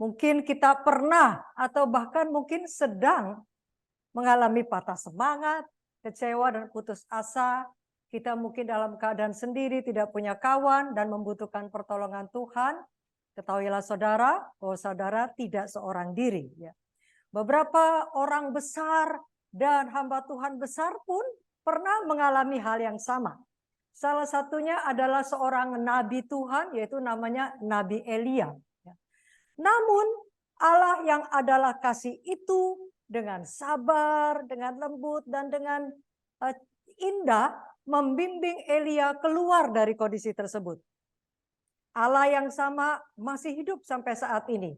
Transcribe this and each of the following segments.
Mungkin kita pernah atau bahkan mungkin sedang mengalami patah semangat, kecewa dan putus asa. Kita mungkin dalam keadaan sendiri, tidak punya kawan dan membutuhkan pertolongan Tuhan. Ketahuilah saudara, bahwa saudara tidak seorang diri. Ya. Beberapa orang besar dan hamba Tuhan besar pun pernah mengalami hal yang sama. Salah satunya adalah seorang nabi Tuhan, yaitu namanya Nabi Elia. Namun Allah yang adalah kasih itu dengan sabar, dengan lembut, dan dengan indah membimbing Elia keluar dari kondisi tersebut. Allah yang sama masih hidup sampai saat ini.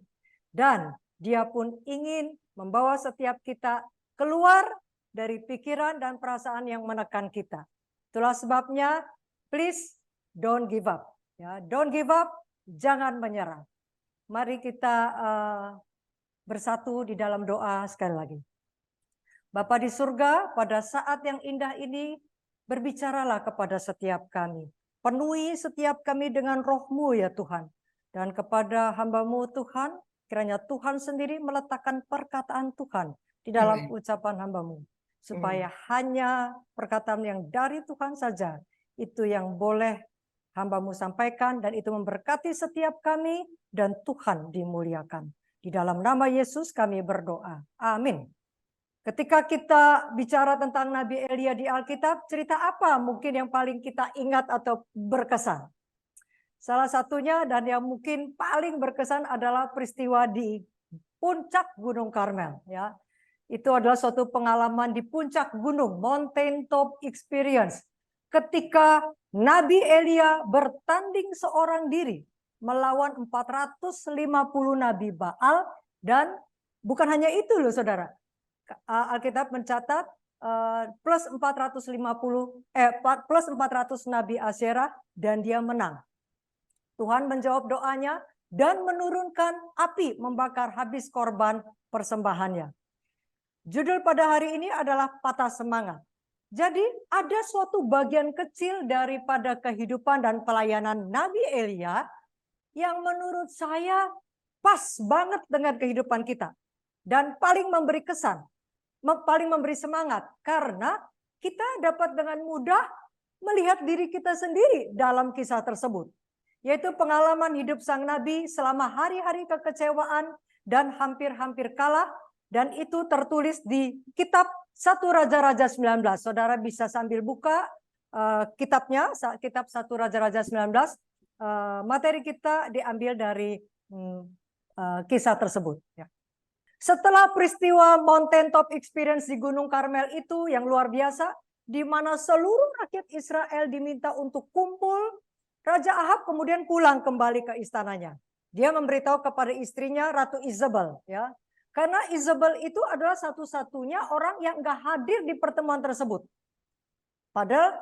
Dan Dia pun ingin membawa setiap kita keluar dari pikiran dan perasaan yang menekan kita. Itulah sebabnya, please don't give up. Ya, don't give up, jangan menyerah. Mari kita bersatu di dalam doa sekali lagi. Bapa di surga, pada saat yang indah ini, berbicaralah kepada setiap kami. Penuhi setiap kami dengan roh-Mu ya Tuhan. Dan kepada hamba-Mu Tuhan, kiranya Tuhan sendiri meletakkan perkataan Tuhan di dalam ucapan hamba-Mu. Supaya hanya perkataan yang dari Tuhan saja, itu yang boleh hamba-Mu sampaikan, dan itu memberkati setiap kami, dan Tuhan dimuliakan. Di dalam nama Yesus kami berdoa. Amin. Ketika kita bicara tentang Nabi Elia di Alkitab, cerita apa mungkin yang paling kita ingat atau berkesan? Salah satunya dan yang mungkin paling berkesan adalah peristiwa di puncak Gunung Karmel. Ya, itu adalah suatu pengalaman di puncak gunung, mountain top experience. Ketika Nabi Elia bertanding seorang diri melawan 450 Nabi Baal, dan bukan hanya itu loh saudara. Alkitab mencatat plus 400 Nabi Asyera, dan dia menang. Tuhan menjawab doanya dan menurunkan api membakar habis korban persembahannya. Judul pada hari ini adalah patah semangat. Jadi ada suatu bagian kecil daripada kehidupan dan pelayanan Nabi Elia yang menurut saya pas banget dengan kehidupan kita. Dan paling memberi kesan, paling memberi semangat. Karena kita dapat dengan mudah melihat diri kita sendiri dalam kisah tersebut. Yaitu pengalaman hidup sang Nabi selama hari-hari kekecewaan dan hampir-hampir kalah. Dan itu tertulis di kitab 1 Raja-Raja 19. Saudara bisa sambil buka kitabnya, kitab 1 Raja-Raja 19. Materi kita diambil dari kisah tersebut. Setelah peristiwa Mountain Top Experience di Gunung Karmel itu yang luar biasa, di mana seluruh rakyat Israel diminta untuk kumpul, Raja Ahab kemudian pulang kembali ke istananya. Dia memberitahu kepada istrinya Ratu Isabel, ya, karena Isabel itu adalah satu-satunya orang yang nggak hadir di pertemuan tersebut. Padahal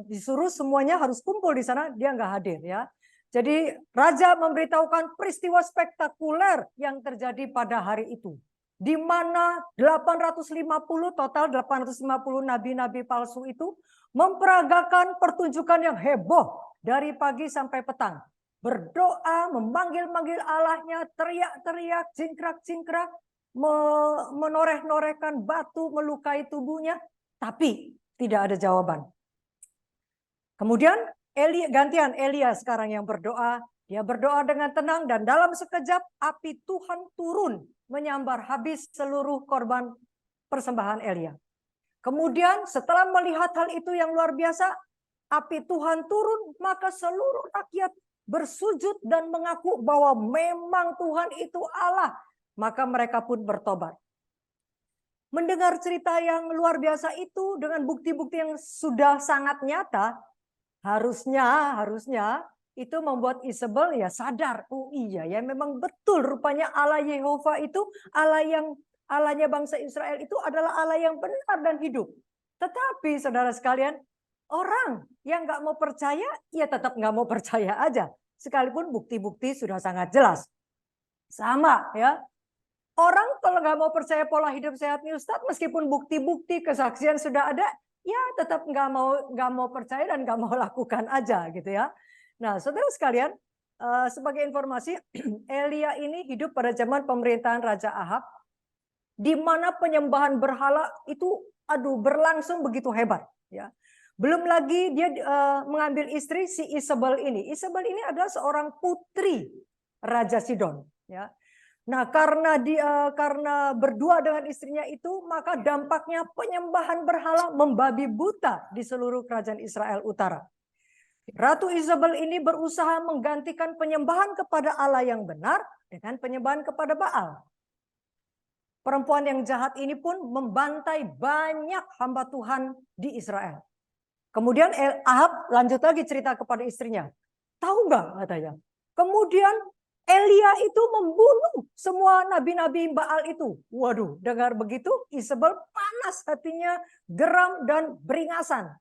disuruh semuanya harus kumpul di sana, dia nggak hadir, ya. Jadi raja memberitahukan peristiwa spektakuler yang terjadi pada hari itu. Di mana 850 nabi-nabi palsu itu memperagakan pertunjukan yang heboh dari pagi sampai petang. Berdoa, memanggil-manggil Allahnya, teriak-teriak, cingkrak-cingkrak, menoreh-norehkan batu, melukai tubuhnya. Tapi tidak ada jawaban. Kemudian gantian Elia sekarang yang berdoa. Dia berdoa dengan tenang, dan dalam sekejap api Tuhan turun menyambar habis seluruh korban persembahan Elia. Kemudian setelah melihat hal itu yang luar biasa, api Tuhan turun, maka seluruh rakyat bersujud dan mengaku bahwa memang Tuhan itu Allah. Maka mereka pun bertobat. Mendengar cerita yang luar biasa itu dengan bukti-bukti yang sudah sangat nyata, harusnya itu membuat Isabel ya sadar, oh iya ya memang betul rupanya Allah Yehova itu Allahnya bangsa Israel itu adalah Allah yang benar dan hidup. Tetapi saudara sekalian, orang yang nggak mau percaya ya tetap nggak mau percaya aja, sekalipun bukti-bukti sudah sangat jelas. Sama ya, orang kalau nggak mau percaya pola hidup sehat nih Ustadz, meskipun bukti-bukti kesaksian sudah ada, ya tetap nggak mau percaya dan nggak mau lakukan aja gitu ya. Nah saudara sekalian, sebagai informasi, Elia ini hidup pada zaman pemerintahan Raja Ahab, di mana penyembahan berhala itu berlangsung begitu hebat. Ya. Belum lagi dia mengambil istri si Isabel ini. Isabel ini adalah seorang putri Raja Sidon. Ya. Nah, karena berdua dengan istrinya itu, maka dampaknya penyembahan berhala membabi buta di seluruh kerajaan Israel Utara. Ratu Isabel ini berusaha menggantikan penyembahan kepada Allah yang benar dengan penyembahan kepada Baal. Perempuan yang jahat ini pun membantai banyak hamba Tuhan di Israel. Kemudian Ahab lanjut lagi cerita kepada istrinya. Tahu nggak katanya? Kemudian Elia itu membunuh semua nabi-nabi Baal itu. Waduh, dengar begitu Isabel panas hatinya, geram dan beringasan.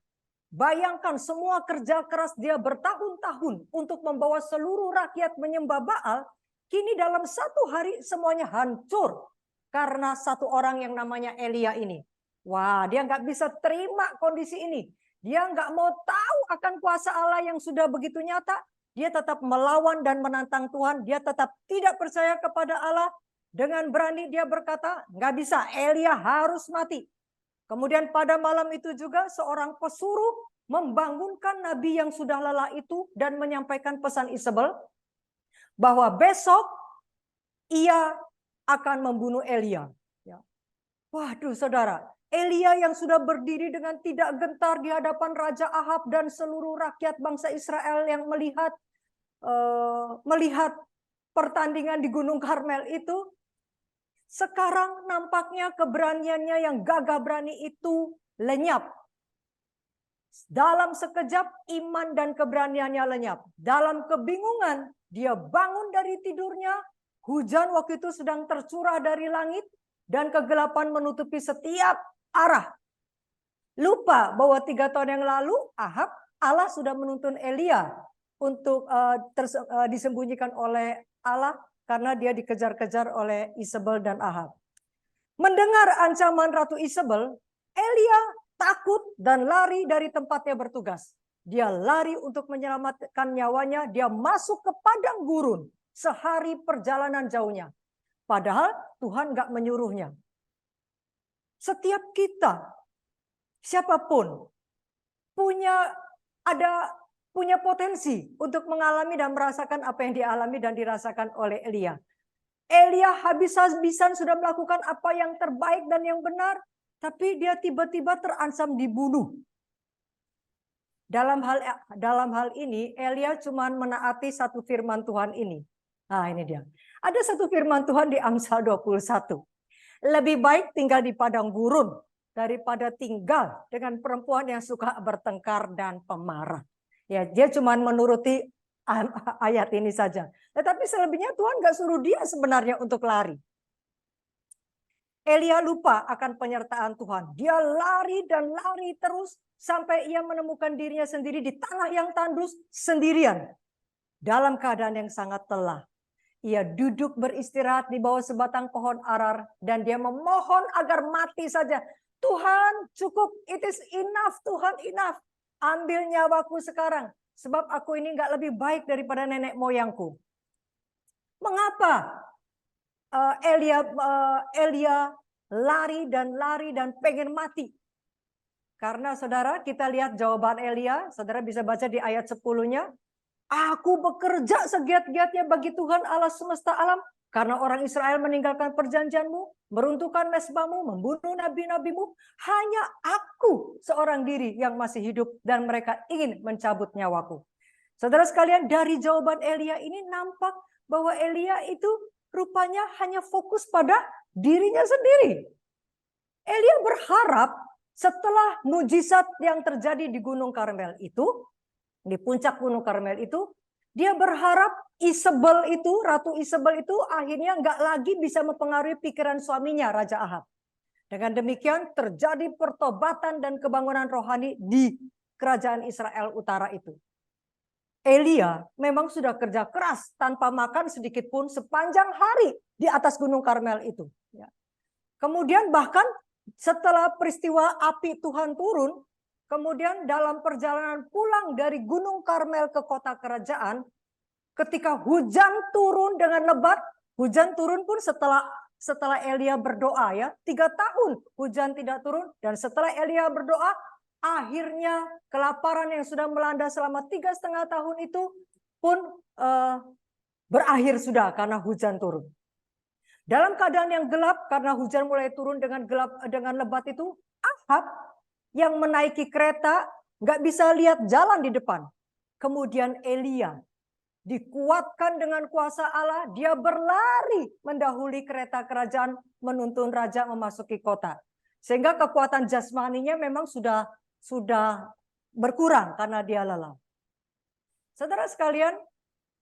Bayangkan semua kerja keras dia bertahun-tahun untuk membawa seluruh rakyat menyembah Baal. Kini dalam satu hari semuanya hancur karena satu orang yang namanya Elia ini. Wah, dia nggak bisa terima kondisi ini. Dia nggak mau tahu akan kuasa Allah yang sudah begitu nyata. Dia tetap melawan dan menantang Tuhan. Dia tetap tidak percaya kepada Allah. Dengan berani dia berkata, nggak bisa, Elia harus mati. Kemudian pada malam itu juga seorang pesuruh membangunkan nabi yang sudah lelah itu dan menyampaikan pesan Isabel bahwa besok ia akan membunuh Elia. Ya. Waduh saudara, Elia yang sudah berdiri dengan tidak gentar di hadapan Raja Ahab dan seluruh rakyat bangsa Israel yang melihat pertandingan di Gunung Karmel itu, sekarang nampaknya keberaniannya yang gagah berani itu lenyap. Dalam sekejap iman dan keberaniannya lenyap. Dalam kebingungan dia bangun dari tidurnya. Hujan waktu itu sedang tercurah dari langit. Dan kegelapan menutupi setiap arah. Lupa bahwa 3 tahun yang lalu Allah sudah menuntun Elia untuk disembunyikan oleh Allah. Karena dia dikejar-kejar oleh Isabel dan Ahab. Mendengar ancaman Ratu Isabel, Elia takut dan lari dari tempatnya bertugas. Dia lari untuk menyelamatkan nyawanya. Dia masuk ke padang gurun sehari perjalanan jauhnya. Padahal Tuhan nggak menyuruhnya. Setiap kita, siapapun, punya potensi untuk mengalami dan merasakan apa yang dialami dan dirasakan oleh Elia. Elia habis-habisan sudah melakukan apa yang terbaik dan yang benar, tapi dia tiba-tiba terancam dibunuh. Dalam hal ini Elia cuma menaati satu firman Tuhan ini. Nah, ini dia. Ada satu firman Tuhan di Amsal 21. Lebih baik tinggal di padang gurun daripada tinggal dengan perempuan yang suka bertengkar dan pemarah. Ya, dia cuma menuruti ayat ini saja. Tetapi selebihnya Tuhan nggak suruh dia sebenarnya untuk lari. Elia lupa akan penyertaan Tuhan. Dia lari dan lari terus sampai ia menemukan dirinya sendiri di tanah yang tandus sendirian. Dalam keadaan yang sangat lelah. Ia duduk beristirahat di bawah sebatang pohon arar dan dia memohon agar mati saja. Tuhan cukup, it is enough, Tuhan enough. Ambil nyawaku sekarang, sebab aku ini nggak lebih baik daripada nenek moyangku. Mengapa Elia lari dan pengen mati? Karena saudara, kita lihat jawaban Elia, saudara bisa baca di ayat 10-nya. Aku bekerja segiat-giatnya bagi Tuhan Allah semesta alam, karena orang Israel meninggalkan perjanjianmu, meruntuhkan mesbahmu, membunuh nabi-nabimu. Hanya aku seorang diri yang masih hidup dan mereka ingin mencabut nyawaku. Saudara sekalian, dari jawaban Elia ini nampak bahwa Elia itu rupanya hanya fokus pada dirinya sendiri. Elia berharap setelah mujizat yang terjadi di Gunung Karmel itu, di puncak Gunung Karmel itu, dia berharap Ratu Isabel itu akhirnya nggak lagi bisa mempengaruhi pikiran suaminya, Raja Ahab. Dengan demikian terjadi pertobatan dan kebangunan rohani di kerajaan Israel Utara itu. Elia memang sudah kerja keras tanpa makan sedikit pun sepanjang hari di atas Gunung Karmel itu. Kemudian bahkan setelah peristiwa api Tuhan turun, kemudian dalam perjalanan pulang dari Gunung Karmel ke kota kerajaan, Ketika hujan turun dengan lebat, hujan turun pun setelah Elia berdoa ya, 3 tahun hujan tidak turun, dan setelah Elia berdoa, akhirnya kelaparan yang sudah melanda selama 3,5 tahun itu pun berakhir sudah karena hujan turun. Dalam keadaan yang gelap karena hujan mulai turun dengan lebat itu, Ahab yang menaiki kereta nggak bisa lihat jalan di depan. Kemudian Elia dikuatkan dengan kuasa Allah, dia berlari mendahului kereta kerajaan menuntun raja memasuki kota. Sehingga kekuatan jasmaninya memang sudah berkurang karena dia lelah. Saudara sekalian,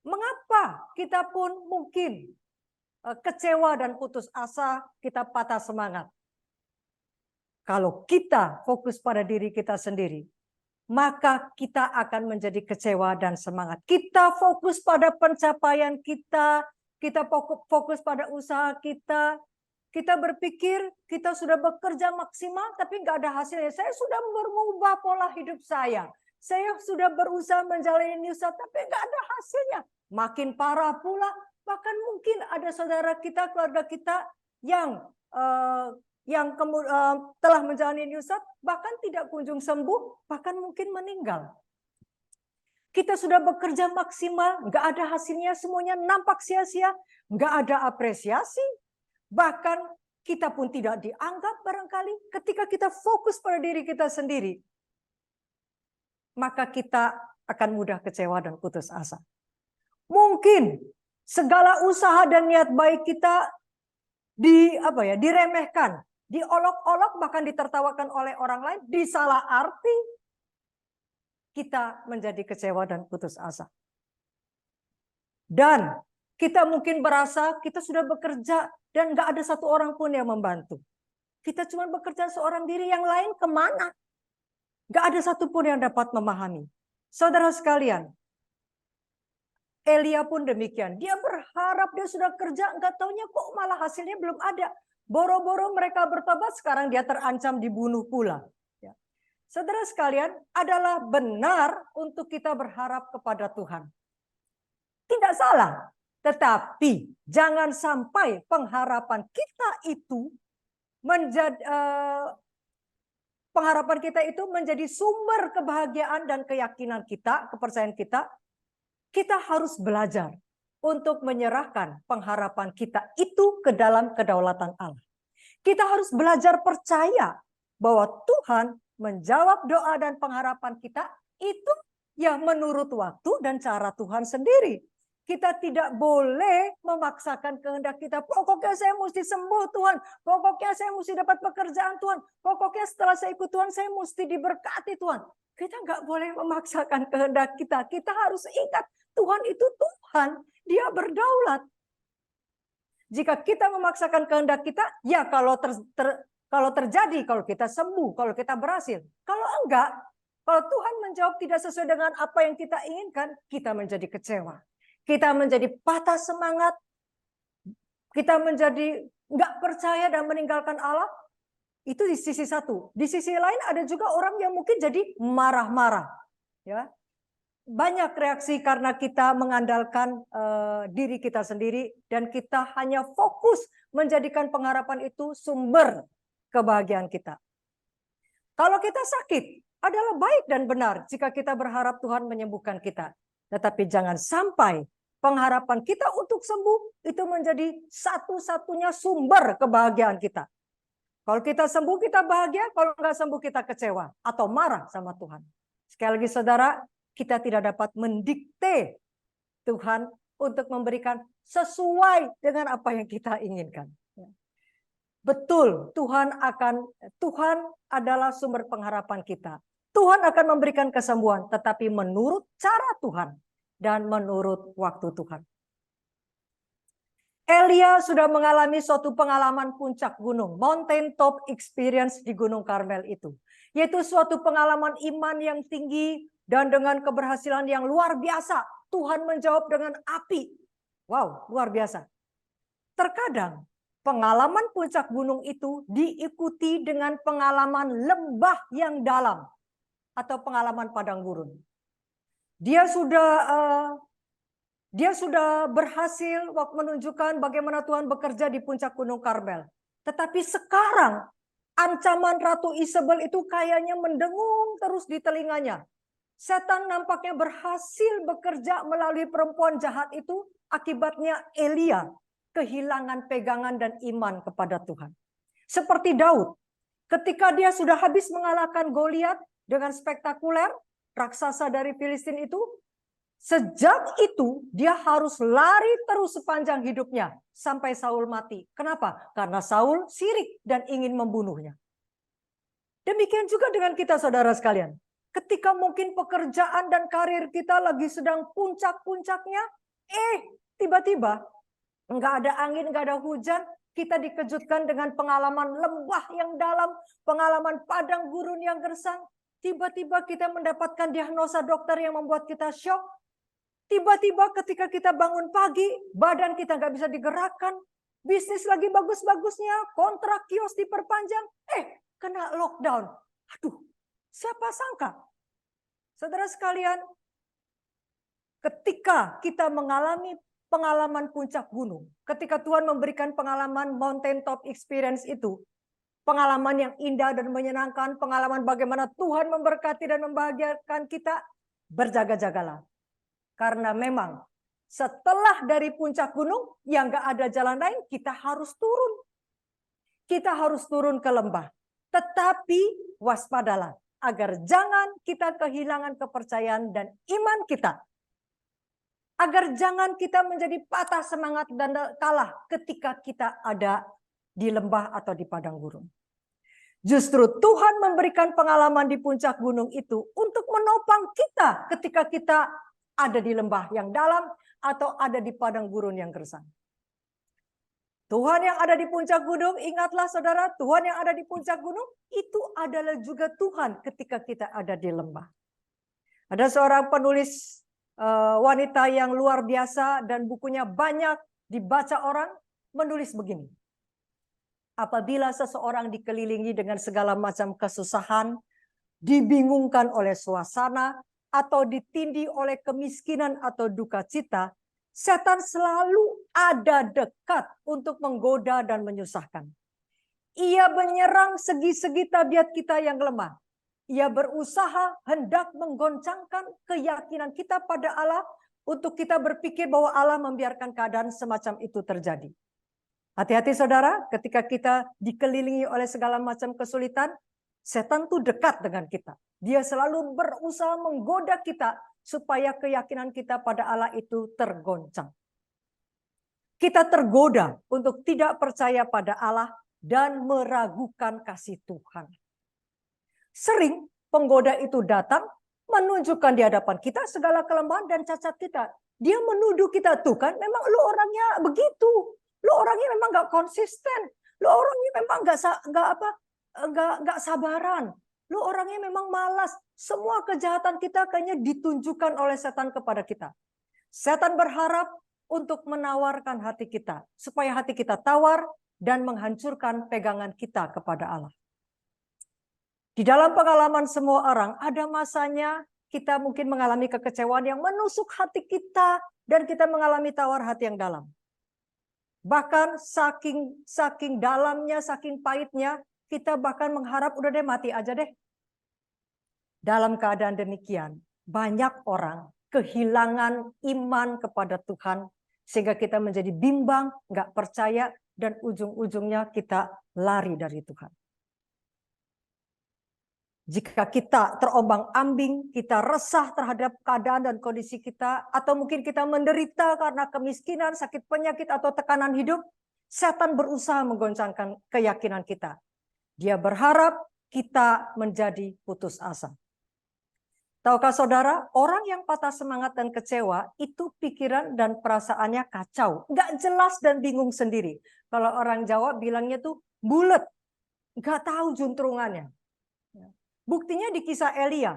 mengapa kita pun mungkin kecewa dan putus asa, kita patah semangat? Kalau kita fokus pada diri kita sendiri, maka kita akan menjadi kecewa dan semangat. Kita fokus pada pencapaian kita fokus pada usaha kita berpikir kita sudah bekerja maksimal tapi nggak ada hasilnya. Saya sudah mengubah pola hidup saya sudah berusaha menjalani usaha tapi nggak ada hasilnya. Makin parah pula, bahkan mungkin ada saudara kita, keluarga kita yang telah menjalani usaha bahkan tidak kunjung sembuh, bahkan mungkin meninggal. Kita sudah bekerja maksimal, nggak ada hasilnya, semuanya nampak sia-sia, nggak ada apresiasi, bahkan kita pun tidak dianggap barangkali. Ketika kita fokus pada diri kita sendiri, maka kita akan mudah kecewa dan putus asa. Mungkin segala usaha dan niat baik kita diremehkan, diolok-olok, bahkan ditertawakan oleh orang lain, disalah arti, kita menjadi kecewa dan putus asa. Dan kita mungkin berasa kita sudah bekerja dan nggak ada satu orang pun yang membantu. Kita cuma bekerja seorang diri, yang lain kemana? Nggak ada satu pun yang dapat memahami. Saudara sekalian, Elia pun demikian. Dia berharap dia sudah kerja, nggak taunya kok malah hasilnya belum ada. Boro-boro mereka bertobat, sekarang dia terancam dibunuh pula. Ya. Saudara sekalian, adalah benar untuk kita berharap kepada Tuhan. Tidak salah. Tetapi jangan sampai pengharapan kita itu menjadi sumber kebahagiaan dan keyakinan kita, kepercayaan kita. Kita harus belajar untuk menyerahkan pengharapan kita itu ke dalam kedaulatan Allah. Kita harus belajar percaya bahwa Tuhan menjawab doa dan pengharapan kita itu ya menurut waktu dan cara Tuhan sendiri. Kita tidak boleh memaksakan kehendak kita. Pokoknya saya mesti sembuh Tuhan. Pokoknya saya mesti dapat pekerjaan Tuhan. Pokoknya setelah saya ikut Tuhan saya mesti diberkati Tuhan. Kita nggak boleh memaksakan kehendak kita. Kita harus ingat Tuhan itu Tuhan. Dia berdaulat. Jika kita memaksakan kehendak kita, ya kalau terjadi, kalau kita sembuh, kalau kita berhasil. Kalau enggak, kalau Tuhan menjawab tidak sesuai dengan apa yang kita inginkan, kita menjadi kecewa. Kita menjadi patah semangat. Kita menjadi nggak percaya dan meninggalkan Allah. Itu di sisi satu. Di sisi lain ada juga orang yang mungkin jadi marah-marah. Ya, banyak reaksi karena kita mengandalkan diri kita sendiri dan kita hanya fokus menjadikan pengharapan itu sumber kebahagiaan kita. Kalau kita sakit, adalah baik dan benar jika kita berharap Tuhan menyembuhkan kita. Tetapi jangan sampai pengharapan kita untuk sembuh itu menjadi satu-satunya sumber kebahagiaan kita. Kalau kita sembuh kita bahagia, kalau nggak sembuh kita kecewa atau marah sama Tuhan. Sekali lagi saudara, kita tidak dapat mendikte Tuhan untuk memberikan sesuai dengan apa yang kita inginkan. Betul, Tuhan adalah sumber pengharapan kita. Tuhan akan memberikan kesembuhan, tetapi menurut cara Tuhan dan menurut waktu Tuhan. Elia sudah mengalami suatu pengalaman puncak gunung, mountain top experience di Gunung Karmel itu. Yaitu suatu pengalaman iman yang tinggi dan dengan keberhasilan yang luar biasa. Tuhan menjawab dengan api. Wow, luar biasa. Terkadang pengalaman puncak gunung itu diikuti dengan pengalaman lembah yang dalam atau pengalaman padang gurun. Dia sudah Dia sudah berhasil menunjukkan bagaimana Tuhan bekerja di puncak Gunung Karmel. Tetapi sekarang ancaman Ratu Isabel itu kayaknya mendengung terus di telinganya. Setan nampaknya berhasil bekerja melalui perempuan jahat itu. Akibatnya Elia kehilangan pegangan dan iman kepada Tuhan. Seperti Daud, ketika dia sudah habis mengalahkan Goliat dengan spektakuler, raksasa dari Filistin itu, sejak itu dia harus lari terus sepanjang hidupnya sampai Saul mati. Kenapa? Karena Saul sirik dan ingin membunuhnya. Demikian juga dengan kita, saudara sekalian. Ketika mungkin pekerjaan dan karir kita lagi sedang puncak-puncaknya, tiba-tiba nggak ada angin, nggak ada hujan, kita dikejutkan dengan pengalaman lembah yang dalam, pengalaman padang gurun yang gersang. Tiba-tiba kita mendapatkan diagnosa dokter yang membuat kita syok. Tiba-tiba ketika kita bangun pagi, badan kita nggak bisa digerakkan. Bisnis lagi bagus-bagusnya, kontrak kios diperpanjang. Kena lockdown. Aduh, siapa sangka? Saudara sekalian, ketika kita mengalami pengalaman puncak gunung, ketika Tuhan memberikan pengalaman mountain top experience itu, pengalaman yang indah dan menyenangkan, pengalaman bagaimana Tuhan memberkati dan membahagiakan kita, berjaga-jagalah. Karena memang setelah dari puncak gunung yang gak ada jalan lain, kita harus turun. Kita harus turun ke lembah. Tetapi waspadalah agar jangan kita kehilangan kepercayaan dan iman kita. Agar jangan kita menjadi patah semangat dan kalah ketika kita ada di lembah atau di padang gurun. Justru Tuhan memberikan pengalaman di puncak gunung itu untuk menopang kita ketika kita ada di lembah yang dalam atau ada di padang gurun yang gersang. Tuhan yang ada di puncak gunung, ingatlah saudara, Tuhan yang ada di puncak gunung itu adalah juga Tuhan ketika kita ada di lembah. Ada seorang penulis wanita yang luar biasa dan bukunya banyak dibaca orang, menulis begini. Apabila seseorang dikelilingi dengan segala macam kesusahan, dibingungkan oleh suasana, atau ditindih oleh kemiskinan atau duka cita, setan selalu ada dekat untuk menggoda dan menyusahkan. Ia menyerang segi-segi tabiat kita yang lemah. Ia berusaha hendak menggoncangkan keyakinan kita pada Allah untuk kita berpikir bahwa Allah membiarkan keadaan semacam itu terjadi. Hati-hati saudara, ketika kita dikelilingi oleh segala macam kesulitan, setan tuh dekat dengan kita. Dia selalu berusaha menggoda kita supaya keyakinan kita pada Allah itu tergoncang. Kita tergoda untuk tidak percaya pada Allah dan meragukan kasih Tuhan. Sering penggoda itu datang menunjukkan di hadapan kita segala kelemahan dan cacat kita. Dia menuduh kita, tuh kan memang lu orangnya begitu. Lu orangnya memang gak konsisten. Lu orangnya memang gak sabaran. Lu orangnya memang malas. Semua kejahatan kita kayaknya ditunjukkan oleh setan kepada kita. Setan berharap untuk menawarkan hati kita. Supaya hati kita tawar dan menghancurkan pegangan kita kepada Allah. Di dalam pengalaman semua orang, ada masanya kita mungkin mengalami kekecewaan yang menusuk hati kita. Dan kita mengalami tawar hati yang dalam. Bahkan saking dalamnya, saking pahitnya, kita bahkan mengharap udah deh mati aja deh. Dalam keadaan demikian, banyak orang kehilangan iman kepada Tuhan sehingga kita menjadi bimbang, nggak percaya, dan ujung-ujungnya kita lari dari Tuhan. Jika kita terombang-ambing, kita resah terhadap keadaan dan kondisi kita, atau mungkin kita menderita karena kemiskinan, sakit penyakit, atau tekanan hidup, setan berusaha menggoncangkan keyakinan kita. Dia berharap kita menjadi putus asa. Tahukah saudara, orang yang patah semangat dan kecewa, itu pikiran dan perasaannya kacau. Nggak jelas dan bingung sendiri. Kalau orang Jawa bilangnya tuh bulet. Nggak tahu juntrungannya. Buktinya di kisah Elia.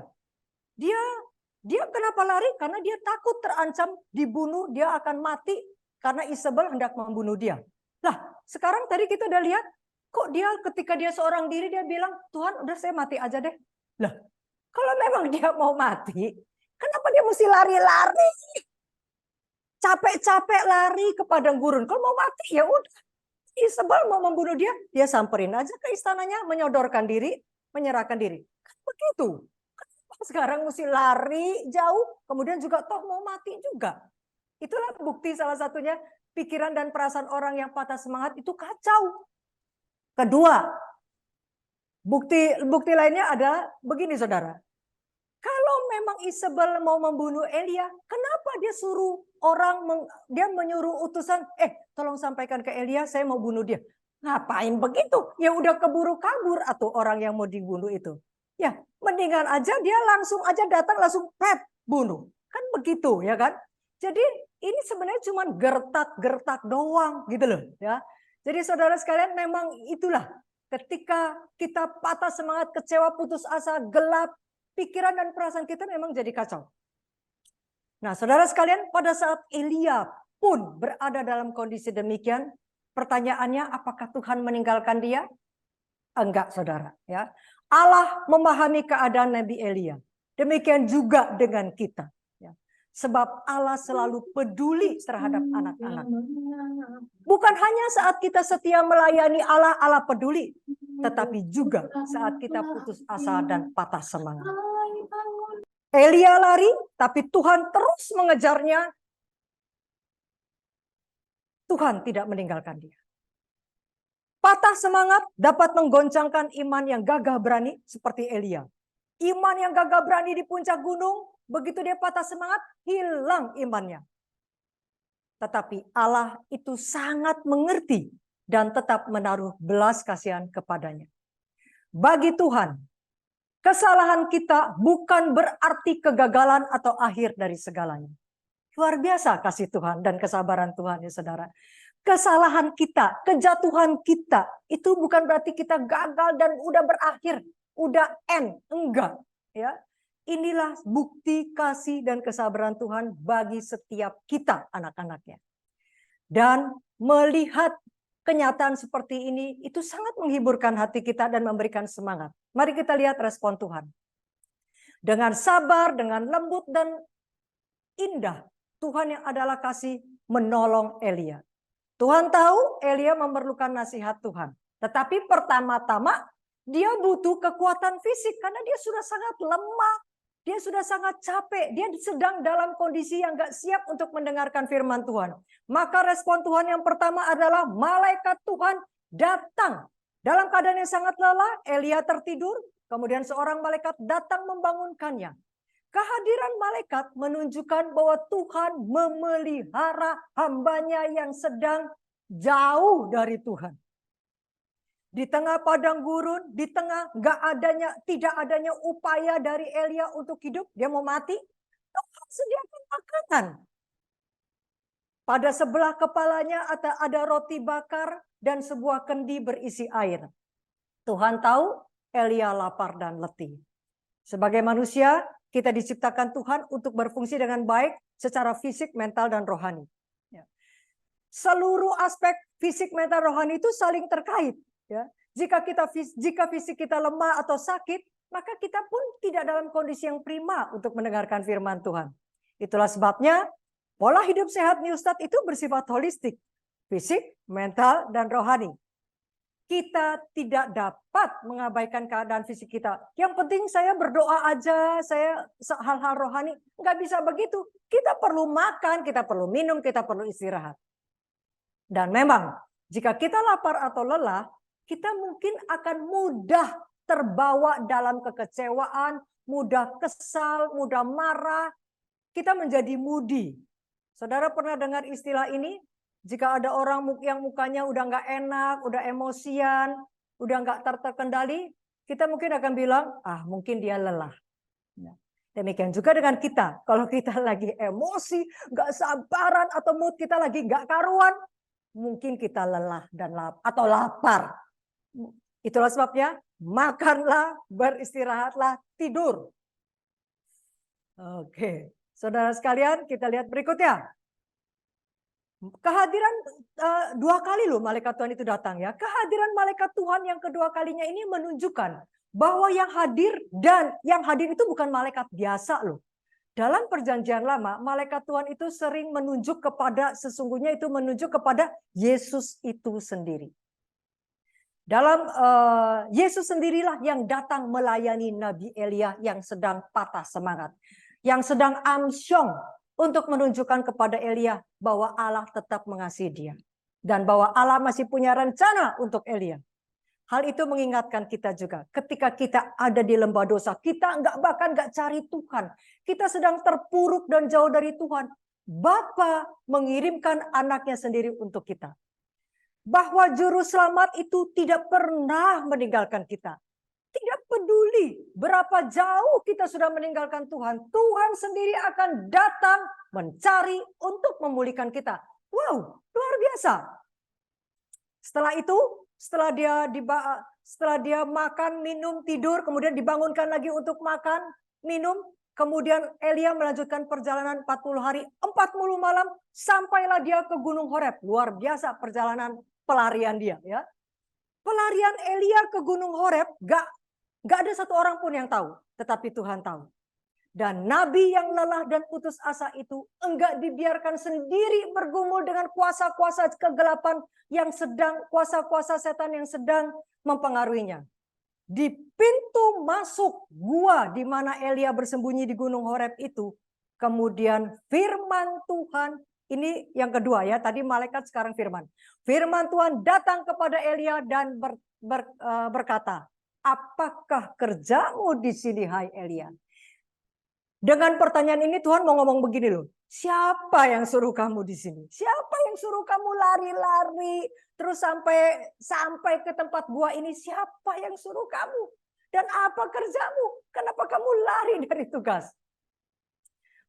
Dia kenapa lari? Karena dia takut terancam dibunuh, dia akan mati. Karena Isabel hendak membunuh dia. Lah, sekarang tadi kita udah lihat, kok dia ketika dia seorang diri, dia bilang, Tuhan udah saya mati aja deh. Lah, kalau memang dia mau mati, kenapa dia mesti lari-lari? capek-capek lari ke padang gurun. Kalau mau mati ya udah. Isabel mau membunuh dia, dia samperin aja ke istananya, menyodorkan diri, menyerahkan diri. Kan begitu. Kenapa sekarang mesti lari jauh, kemudian juga toh mau mati juga. Itulah bukti salah satunya pikiran dan perasaan orang yang patah semangat itu kacau. Kedua, bukti lainnya ada begini saudara. Kalau memang Isabel mau membunuh Elia, kenapa dia suruh dia menyuruh utusan, tolong sampaikan ke Elia, saya mau bunuh dia. Ngapain begitu? Ya udah keburu kabur atau orang yang mau dibunuh itu. Ya, mendingan aja dia langsung aja datang langsung bunuh. Kan begitu ya kan? Jadi ini sebenarnya cuma gertak-gertak doang gitu loh ya. Jadi saudara sekalian memang itulah ketika kita patah semangat, kecewa, putus asa, gelap, pikiran dan perasaan kita memang jadi kacau. Nah, saudara sekalian, pada saat Elia pun berada dalam kondisi demikian, pertanyaannya apakah Tuhan meninggalkan dia? Enggak, saudara. Ya, Allah memahami keadaan Nabi Elia. Demikian juga dengan kita. Ya. Sebab Allah selalu peduli terhadap anak-anak. Bukan hanya saat kita setia melayani Allah, Allah peduli. Tetapi juga saat kita putus asa dan patah semangat. Elia lari, tapi Tuhan terus mengejarnya. Tuhan tidak meninggalkan dia. Patah semangat dapat menggoncangkan iman yang gagah berani seperti Elia. Iman yang gagah berani di puncak gunung, begitu dia patah semangat, hilang imannya. Tetapi Allah itu sangat mengerti dan tetap menaruh belas kasihan kepadanya. Bagi Tuhan, kesalahan kita bukan berarti kegagalan atau akhir dari segalanya. Luar biasa kasih Tuhan dan kesabaran Tuhan ya saudara. Kesalahan kita, kejatuhan kita, itu bukan berarti kita gagal dan udah berakhir, udah end, enggak. Ya, inilah bukti kasih dan kesabaran Tuhan bagi setiap kita anak-anaknya. Dan melihat kenyataan seperti ini, itu sangat menghiburkan hati kita dan memberikan semangat. Mari kita lihat respon Tuhan. Dengan sabar, dengan lembut dan indah, Tuhan yang adalah kasih menolong Elia. Tuhan tahu Elia memerlukan nasihat Tuhan. Tetapi pertama-tama dia butuh kekuatan fisik karena dia sudah sangat lemah. Dia sudah sangat capek. Dia sedang dalam kondisi yang gak siap untuk mendengarkan firman Tuhan. Maka respon Tuhan yang pertama adalah malaikat Tuhan datang. Dalam keadaan yang sangat lelah, Elia tertidur. Kemudian seorang malaikat datang membangunkannya. Kehadiran malaikat menunjukkan bahwa Tuhan memelihara hambanya yang sedang jauh dari Tuhan. Di tengah padang gurun, di tengah tidak adanya upaya dari Elia untuk hidup, dia mau mati, Tuhan sediakan makanan. Pada sebelah kepalanya ada roti bakar dan sebuah kendi berisi air. Tuhan tahu Elia lapar dan letih. Sebagai manusia, kita diciptakan Tuhan untuk berfungsi dengan baik secara fisik, mental, dan rohani. Seluruh aspek fisik, mental, rohani itu saling terkait. Jika fisik kita lemah atau sakit, maka kita pun tidak dalam kondisi yang prima untuk mendengarkan firman Tuhan. Itulah sebabnya pola hidup sehat New Start itu bersifat holistik. Fisik, mental, dan rohani. Kita tidak dapat mengabaikan keadaan fisik kita. Yang penting saya berdoa aja, saya hal-hal rohani. Nggak bisa begitu. Kita perlu makan, kita perlu minum, kita perlu istirahat. Dan memang jika kita lapar atau lelah, kita mungkin akan mudah terbawa dalam kekecewaan, mudah kesal, mudah marah. Kita menjadi moody. Saudara pernah dengar istilah ini? Jika ada orang yang mukanya udah nggak enak, udah emosian, udah nggak terkendali, kita mungkin akan bilang, mungkin dia lelah. Demikian juga dengan kita. Kalau kita lagi emosi, nggak sabaran, atau mood kita lagi nggak karuan, mungkin kita lelah atau lapar. Itulah sebabnya, makanlah, beristirahatlah, tidur. Oke, saudara sekalian, kita lihat berikutnya. Kehadiran dua kali loh malaikat Tuhan itu datang ya. Kehadiran malaikat Tuhan yang kedua kalinya ini menunjukkan bahwa yang hadir itu bukan malaikat biasa loh. Dalam perjanjian lama, malaikat Tuhan itu sering menunjuk kepada, sesungguhnya itu menunjuk kepada Yesus itu sendiri. Dalam Yesus sendirilah yang datang melayani Nabi Elia yang sedang patah semangat. Yang sedang amsyong untuk menunjukkan kepada Elia bahwa Allah tetap mengasihi dia. Dan bahwa Allah masih punya rencana untuk Elia. Hal itu mengingatkan kita juga. Ketika kita ada di lembah dosa, kita bahkan nggak cari Tuhan. Kita sedang terpuruk dan jauh dari Tuhan. Bapa mengirimkan anaknya sendiri untuk kita. Bahwa juru selamat itu tidak pernah meninggalkan kita. Tidak peduli berapa jauh kita sudah meninggalkan Tuhan. Tuhan sendiri akan datang mencari untuk memulihkan kita. Wow, luar biasa. Setelah itu, setelah dia makan, minum, tidur, kemudian dibangunkan lagi untuk makan, minum, kemudian Elia melanjutkan perjalanan 40 hari, 40 malam, sampailah dia ke Gunung Horeb. Luar biasa perjalanan pelarian dia, ya. Pelarian Elia ke Gunung Horeb, gak ada satu orang pun yang tahu, tetapi Tuhan tahu. Dan nabi yang lelah dan putus asa itu enggak dibiarkan sendiri bergumul dengan kuasa-kuasa kegelapan yang sedang, kuasa-kuasa setan yang sedang mempengaruhinya. Di pintu masuk gua di mana Elia bersembunyi di Gunung Horeb itu, kemudian firman Tuhan, ini yang kedua ya, tadi malaikat sekarang firman. Firman Tuhan datang kepada Elia dan berkata, apakah kerjamu di sini hai Elia? Dengan pertanyaan ini Tuhan mau ngomong begini loh. Siapa yang suruh kamu di sini? Siapa yang suruh kamu lari-lari terus sampai ke tempat gua ini? Siapa yang suruh kamu? Dan apa kerjamu? Kenapa kamu lari dari tugas?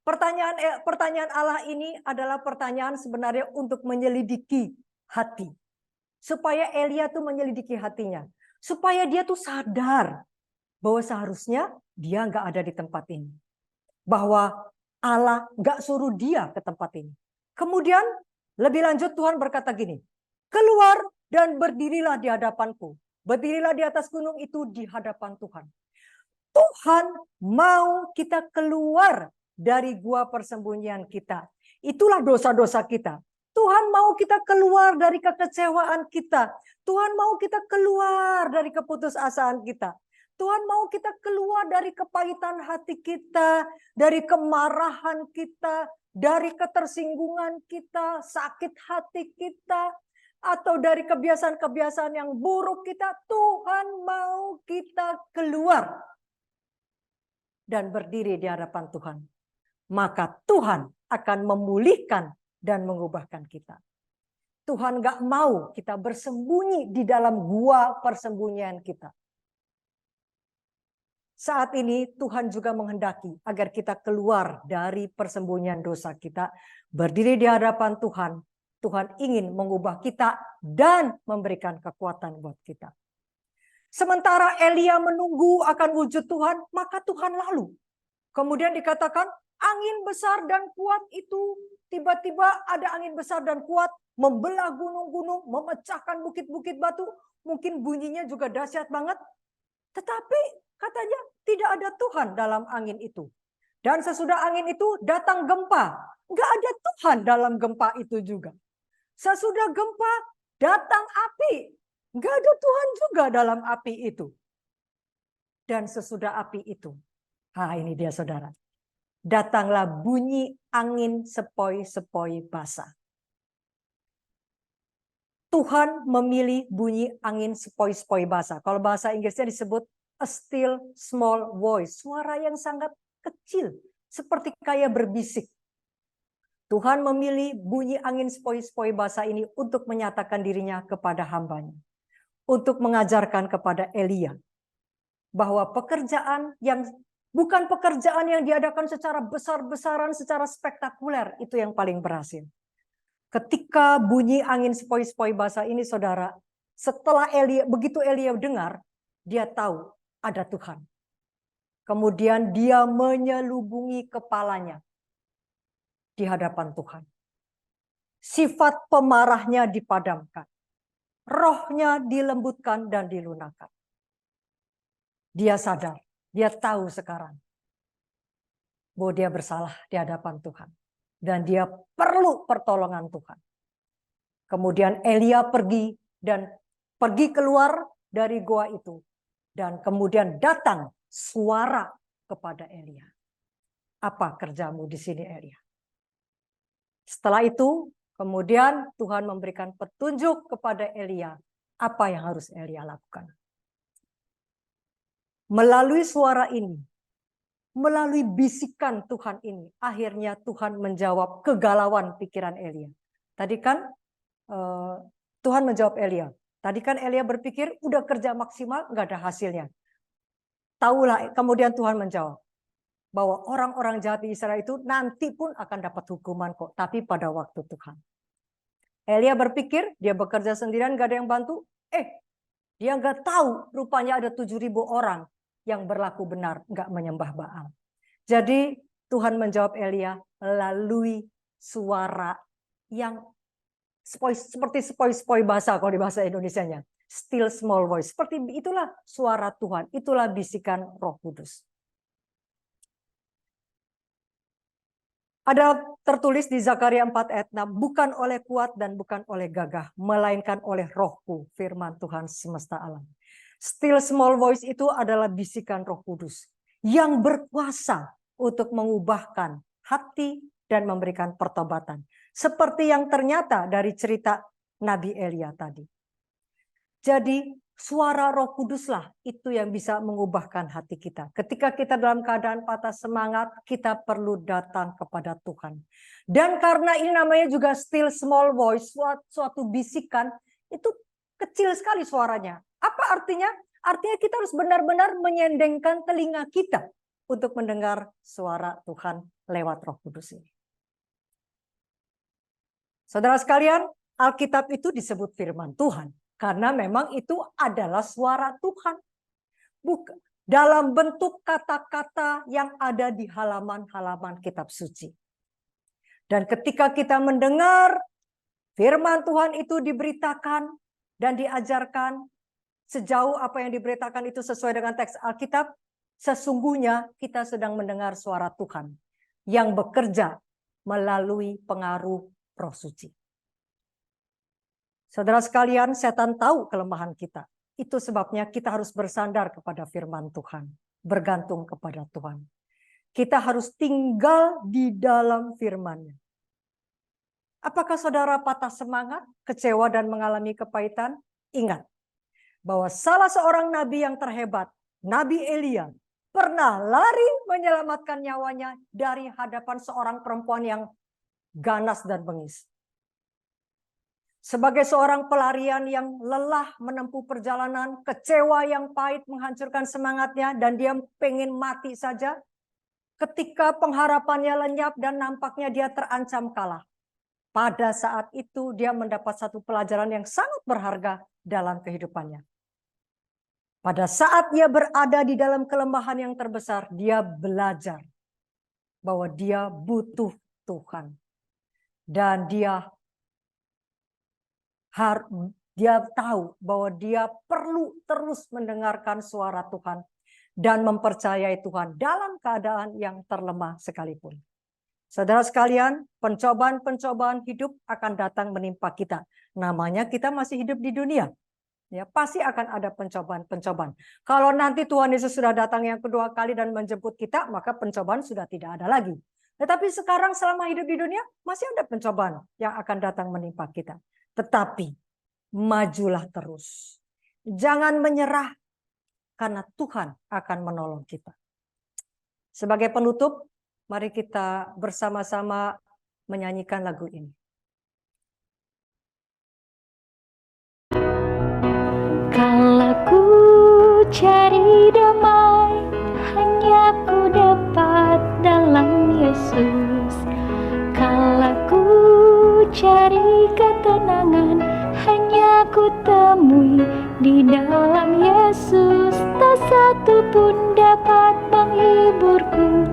Pertanyaan Allah ini adalah pertanyaan sebenarnya untuk menyelidiki hati. Supaya Elia tuh menyelidiki hatinya. Supaya dia tuh sadar bahwa seharusnya dia nggak ada di tempat ini. Bahwa Allah gak suruh dia ke tempat ini. Kemudian lebih lanjut Tuhan berkata gini, keluar dan berdirilah di hadapanku. Berdirilah di atas gunung itu di hadapan Tuhan. Tuhan mau kita keluar dari gua persembunyian kita. Itulah dosa-dosa kita. Tuhan mau kita keluar dari kekecewaan kita. Tuhan mau kita keluar dari keputusasaan kita. Tuhan mau kita keluar dari kepahitan hati kita, dari kemarahan kita, dari ketersinggungan kita, sakit hati kita, atau dari kebiasaan-kebiasaan yang buruk kita. Tuhan mau kita keluar dan berdiri di hadapan Tuhan. Maka Tuhan akan memulihkan dan mengubahkan kita. Tuhan gak mau kita bersembunyi di dalam gua persembunyian kita. Saat ini Tuhan juga menghendaki agar kita keluar dari persembunyian dosa kita. Berdiri di hadapan Tuhan. Tuhan ingin mengubah kita dan memberikan kekuatan buat kita. Sementara Elia menunggu akan wujud Tuhan, maka Tuhan lalu. Kemudian dikatakan angin besar dan kuat itu, tiba-tiba ada angin besar dan kuat, membelah gunung-gunung, memecahkan bukit-bukit batu. Mungkin bunyinya juga dahsyat banget. Tetapi katanya tidak ada Tuhan dalam angin itu. Dan sesudah angin itu datang gempa. Nggak ada Tuhan dalam gempa itu juga. Sesudah gempa datang api. Nggak ada Tuhan juga dalam api itu. Dan sesudah api itu. Ini dia saudara. Datanglah bunyi angin sepoi-sepoi basah. Tuhan memilih bunyi angin sepoi-sepoi basah. Kalau bahasa Inggrisnya disebut a still small voice. Suara yang sangat kecil. Seperti kayak berbisik. Tuhan memilih bunyi angin sepoi-sepoi basah ini untuk menyatakan dirinya kepada hambanya. Untuk mengajarkan kepada Elia. Bahwa pekerjaan yang bukan pekerjaan yang diadakan secara besar-besaran, secara spektakuler. Itu yang paling berhasil. Ketika bunyi angin sepoi-sepoi basah ini saudara, setelah begitu Elia dengar, dia tahu ada Tuhan. Kemudian dia menyelubungi kepalanya di hadapan Tuhan. Sifat pemarahnya dipadamkan. Rohnya dilembutkan dan dilunakkan. Dia sadar, dia tahu sekarang. bahwa dia bersalah di hadapan Tuhan. Dan dia perlu pertolongan Tuhan. Kemudian Elia pergi keluar dari goa itu. Dan kemudian datang suara kepada Elia. Apa kerjamu di sini, Elia? Setelah itu, kemudian Tuhan memberikan petunjuk kepada Elia. Apa yang harus Elia lakukan? Melalui suara ini, melalui bisikan Tuhan ini, akhirnya Tuhan menjawab kegalauan pikiran Elia. Tadi kan Tuhan menjawab Elia. Tadi kan Elia berpikir udah kerja maksimal, nggak ada hasilnya. Taulah, kemudian Tuhan menjawab bahwa orang-orang jahat di Israel itu nanti pun akan dapat hukuman kok, tapi pada waktu Tuhan. Elia berpikir dia bekerja sendirian, nggak ada yang bantu. Dia nggak tahu rupanya ada 7.000 orang yang berlaku benar, nggak menyembah Baal. Jadi Tuhan menjawab Elia melalui suara yang seperti sepoi-sepoi bahasa kalau di bahasa Indonesianya. Still small voice. Seperti itulah suara Tuhan, itulah bisikan Roh Kudus. Ada tertulis di Zakaria 4 ayat 6, bukan oleh kuat dan bukan oleh gagah, melainkan oleh Rohku, firman Tuhan semesta alam. Still small voice itu adalah bisikan Roh Kudus yang berkuasa untuk mengubahkan hati dan memberikan pertobatan. Seperti yang ternyata dari cerita Nabi Elia tadi. Jadi suara Roh Kuduslah itu yang bisa mengubahkan hati kita. Ketika kita dalam keadaan patah semangat, kita perlu datang kepada Tuhan. Dan karena ini namanya juga still small voice, suatu bisikan, itu kecil sekali suaranya. Apa artinya? Artinya kita harus benar-benar menyendengkan telinga kita untuk mendengar suara Tuhan lewat Roh Kudus ini. Saudara sekalian, Alkitab itu disebut firman Tuhan. Karena memang itu adalah suara Tuhan. Bukan dalam bentuk kata-kata yang ada di halaman-halaman kitab suci. Dan ketika kita mendengar firman Tuhan itu diberitakan dan diajarkan, sejauh apa yang diberitakan itu sesuai dengan teks Alkitab, sesungguhnya kita sedang mendengar suara Tuhan yang bekerja melalui pengaruh Roh Suci. Saudara sekalian, setan tahu kelemahan kita. Itu sebabnya kita harus bersandar kepada firman Tuhan. Bergantung kepada Tuhan. Kita harus tinggal di dalam firman-Nya. Apakah saudara patah semangat, kecewa dan mengalami kepahitan? Ingat bahwa salah seorang nabi yang terhebat, Nabi Elia, pernah lari menyelamatkan nyawanya dari hadapan seorang perempuan yang ganas dan bengis. Sebagai seorang pelarian yang lelah menempuh perjalanan, kecewa yang pahit menghancurkan semangatnya, dan dia pengen mati saja. Ketika pengharapannya lenyap dan nampaknya dia terancam kalah. Pada saat itu dia mendapat satu pelajaran yang sangat berharga dalam kehidupannya. Pada saat dia berada di dalam kelemahan yang terbesar, dia belajar bahwa dia butuh Tuhan. Dan dia tahu bahwa dia perlu terus mendengarkan suara Tuhan dan mempercayai Tuhan dalam keadaan yang terlemah sekalipun. Saudara sekalian, pencobaan-pencobaan hidup akan datang menimpa kita. Namanya kita masih hidup di dunia. Ya, pasti akan ada pencobaan-pencobaan. Kalau nanti Tuhan Yesus sudah datang yang kedua kali dan menjemput kita, maka pencobaan sudah tidak ada lagi. Tetapi sekarang selama hidup di dunia, masih ada pencobaan yang akan datang menimpa kita. Tetapi majulah terus. Jangan menyerah karena Tuhan akan menolong kita. Sebagai penutup, mari kita bersama-sama menyanyikan lagu ini. Kalau ku cari damai, hanya ku dapat dalam Yesus. Kalau ku cari ketenangan, hanya ku temui di dalam Yesus. Tak satu pun dapat menghiburku,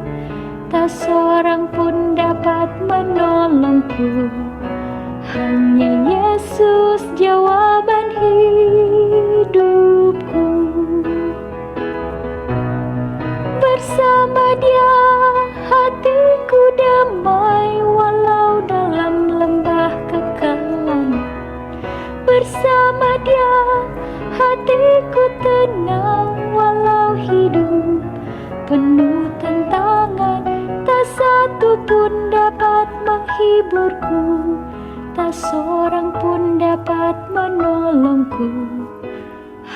tak seorang pun dapat menolongku. Hanya Yesus jawaban hidupku. Bersama Dia hati Bersama Dia hatiku tenang, walau hidup penuh tantangan. Tak satu pun dapat menghiburku, tak seorang pun dapat menolongku.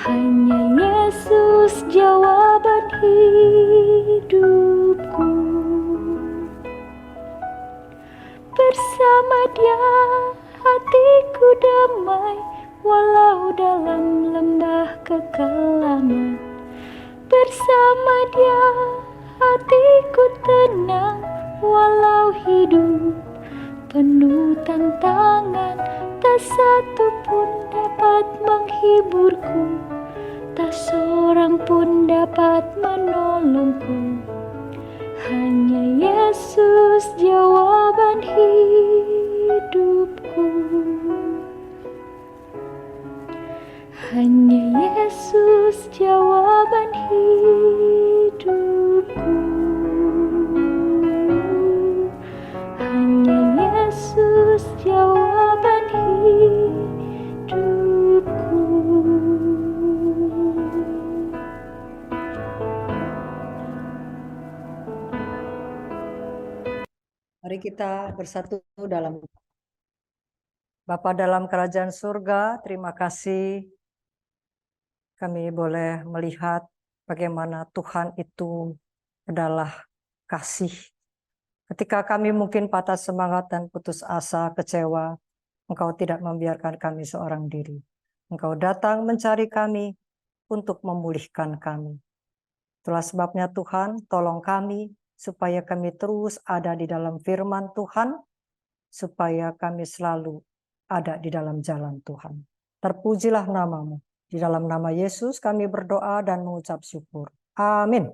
Hanya Yesus jawaban hidupku. Bersama Dia hatiku damai, walau dalam lembah kekelaman. Bersama Dia hatiku tenang, walau hidup penuh tantangan. Tak satu pun dapat menghiburku, tak seorang pun dapat menolongku. Hanya Yesus jawaban hidupku. Hanya Yesus jawaban hidupku. Hanya Yesus jawaban hidupku. Mari kita bersatu dalam Bapa dalam kerajaan surga, terima kasih kami boleh melihat bagaimana Tuhan itu adalah kasih. Ketika kami mungkin patah semangat dan putus asa, kecewa, Engkau tidak membiarkan kami seorang diri. Engkau datang mencari kami untuk memulihkan kami. Itulah sebabnya Tuhan, tolong kami supaya kami terus ada di dalam firman Tuhan, supaya kami selalu ada di dalam jalan Tuhan. Terpujilah namamu. Di dalam nama Yesus kami berdoa dan mengucap syukur. Amin.